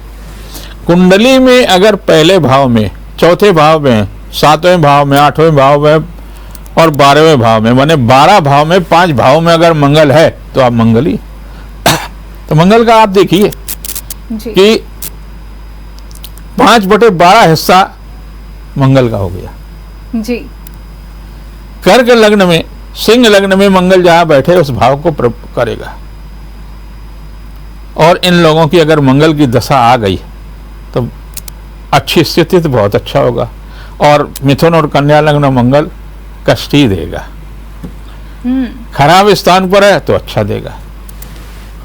कुंडली में अगर पहले भाव में, चौथे भाव में 7वें भाव में, 8वें भाव में और 12वें भाव में, माने 12 भाव में 5 भाव में अगर मंगल है तो आप मंगली। तो मंगल का आप देखिए कि 5/12 हिस्सा मंगल का हो गया जी। कर्क लग्न में, सिंह लग्न में मंगल जहां बैठे उस भाव को प्रभावित करेगा। और इन लोगों की अगर मंगल की दशा आ गई तो अच्छी स्थिति तो बहुत अच्छा होगा। और मिथुन और कन्या लग्न मंगल कष्ट ही देगा, खराब स्थान पर है तो अच्छा देगा।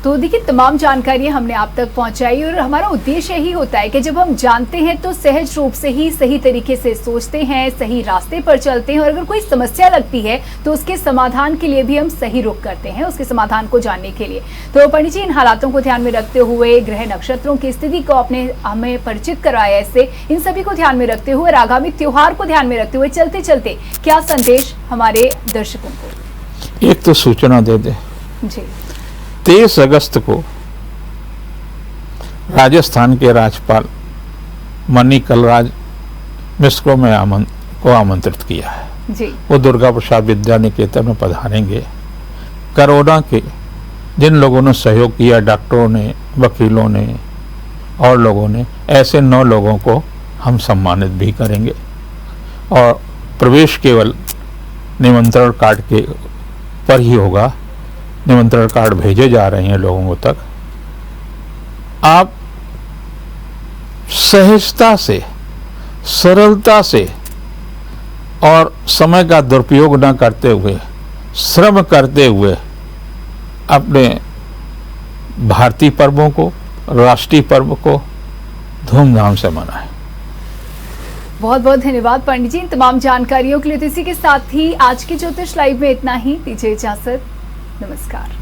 तो देखिए, तमाम जानकारी हमने आप तक पहुंचाई और हमारा उद्देश्य यही होता है कि जब हम जानते हैं तो सहज रूप से ही सही तरीके से सोचते हैं, सही रास्ते पर चलते हैं और अगर कोई समस्या लगती है तो उसके समाधान के लिए भी हम सही रुख करते हैं, उसके समाधान को जानने के लिए। तो पंडित जी, इन हालातों को ध्यान में रखते हुए, ग्रह नक्षत्रों की स्थिति को आपने हमें परिचित कराया, इससे इन सभी को ध्यान में रखते हुए, आगामी त्योहार को ध्यान में रखते हुए चलते चलते क्या संदेश हमारे दर्शकों को? एक तो सूचना दे दे जी। 23 अगस्त को राजस्थान के राज्यपाल मणि कलराज मिश्र को आमंत्रित किया है जी। वो दुर्गा प्रसाद विद्या निकेतन में पधारेंगे। कोरोना के जिन लोगों ने सहयोग किया, डॉक्टरों ने, वकीलों ने और लोगों ने, ऐसे 9 लोगों को हम सम्मानित भी करेंगे। और प्रवेश केवल निमंत्रण कार्ड के पर ही होगा। निमंत्रण कार्ड भेजे जा रहे हैं लोगों तक। आप सहजता से, सरलता से और समय का दुरुपयोग न करते हुए, श्रम करते हुए अपने भारतीय पर्वों को, राष्ट्रीय पर्व को धूमधाम से मनाएं। बहुत बहुत धन्यवाद पंडित जी इन तमाम जानकारियों के लिए। तो इसी के साथ ही आज की ज्योतिष लाइव में इतना ही। दीजिए इजाजत, नमस्कार।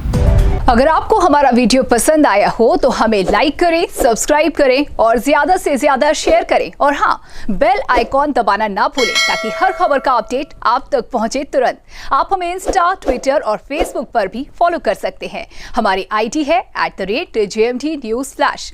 अगर आपको हमारा वीडियो पसंद आया हो तो हमें लाइक करें, सब्सक्राइब करें और ज्यादा से ज्यादा शेयर करें। और हाँ, बेल आइकॉन दबाना ना भूलें ताकि हर खबर का अपडेट आप तक पहुंचे तुरंत। आप हमें इंस्टा, ट्विटर और फेसबुक पर भी फॉलो कर सकते हैं। हमारी आईडी है @JMT News Flash।